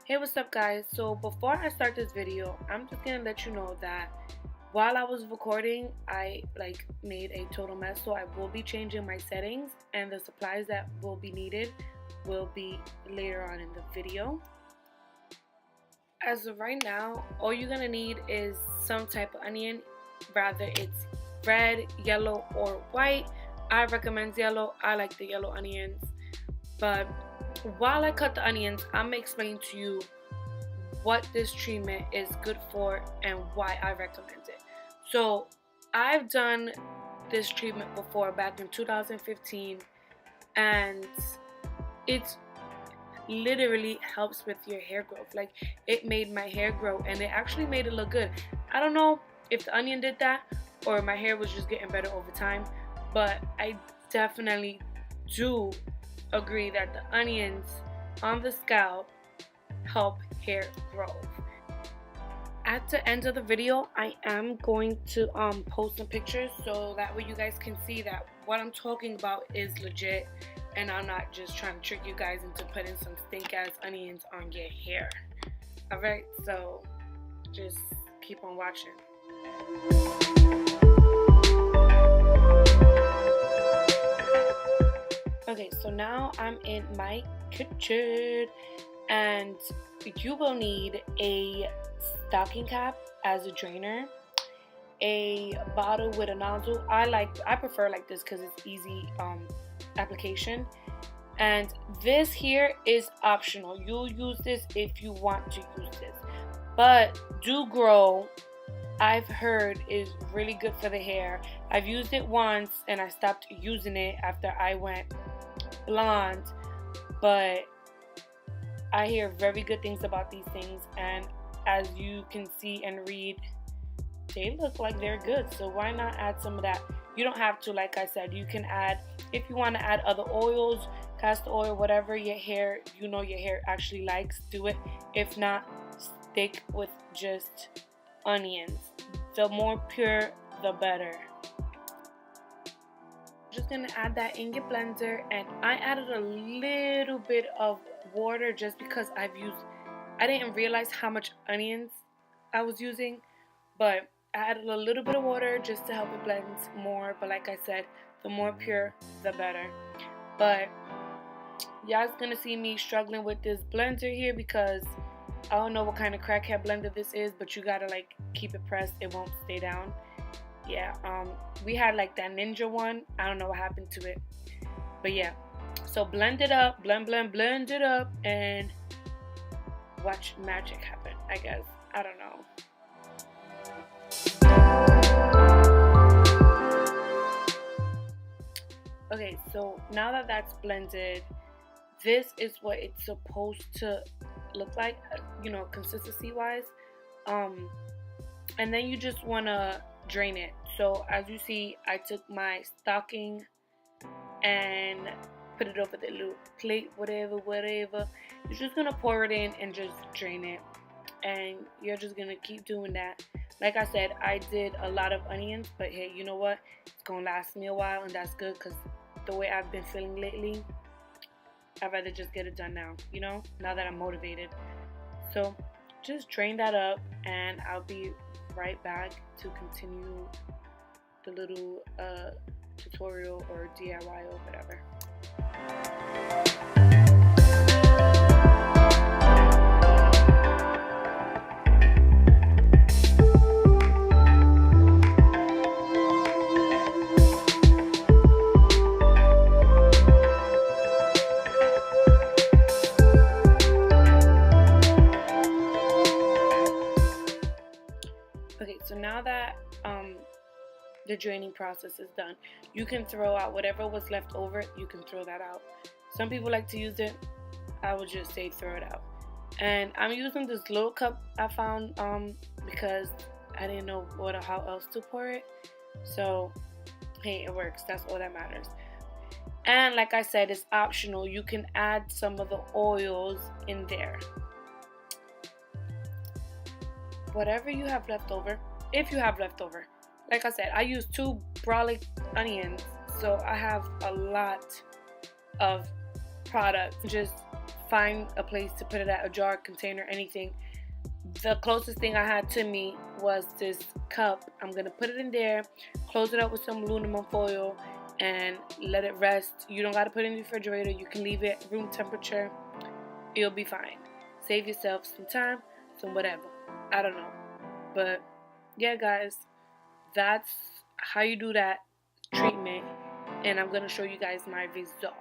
Hey, what's up guys? So before I start this video, I'm just gonna let you know that while I was recording, I made a total mess. So I will be changing my settings, and the supplies that will be needed will be later on in the video. As of right now, all you're gonna need is some type of onion, rather it's red, yellow, or white. I recommend yellow. I like the yellow onions. But while I cut the onions, I'm gonna explain to you what this treatment is good for and why I recommend it. So I've done this treatment before back in 2015, and it literally helps with your hair growth. Like, it made my hair grow, and it actually made it look good. I don't know if the onion did that or my hair was just getting better over time, but I definitely do agree that the onions on the scalp help hair growth. At the end of the video, I am going to post some pictures so that way you guys can see that what I'm talking about is legit, and I'm not just trying to trick you guys into putting some stink ass onions on your hair. Alright, so just keep on watching. Okay, so now I'm in my kitchen, and you will need a stocking cap as a drainer, a bottle with a nozzle. I prefer like this because it's easy application, and this here is optional. You'll use this if you want to use this, but Do Grow, I've heard, is really good for the hair. I've used it once and I stopped using it after I went blonde, but I hear very good things about these things, and as you can see and read, they look like they're good. So why not add some of that? You don't have to, like I said. You can add, if you want to add other oils, castor oil, whatever your hair, your hair actually likes, do it. If not, stick with just onions. The more pure, the better. Just gonna add that in your blender, and I added a little bit of water just because I didn't realize how much onions I was using, but I added a little bit of water just to help it blend more. But like I said, the more pure, the better. But y'all's gonna see me struggling with this blender here because I don't know what kind of crackhead blender this is, but you gotta keep it pressed, it won't stay down. Yeah, we had that ninja one. I don't know what happened to it, but yeah. So blend it up, blend it up, and watch magic happen, I guess. I don't know. Okay, so now that that's blended, this is what it's supposed to look like, consistency wise. And then you just want to drain it. So as you see, I took my stocking and put it over the little plate, whatever. You're just gonna pour it in and just drain it, and you're just gonna keep doing that. Like I said, I did a lot of onions, but hey, you know what, it's gonna last me a while, and that's good because the way I've been feeling lately, I'd rather just get it done now, now that I'm motivated. So just drain that up, and I'll be right back to continue the little tutorial or DIY or whatever. Okay, so now that the draining process is done, you can throw out whatever was left over. You can throw that out. Some people like to use it. I would just say throw it out. And I'm using this little cup I found because I didn't know how else to pour it. So hey, it works. That's all that matters. And like I said, it's optional. You can add some of the oils in there. Whatever you have left over, if you have leftover. Like I said, I used 2 brolic onions, so I have a lot of product. Just find a place to put it at, a jar, container, anything. The closest thing I had to me was this cup. I'm gonna put it in there, close it up with some aluminum foil, and let it rest. You don't gotta put it in the refrigerator. You can leave it room temperature. You'll be fine. Save yourself some time, some whatever. I don't know. But yeah, guys, that's how you do that treatment. And I'm gonna show you guys my results.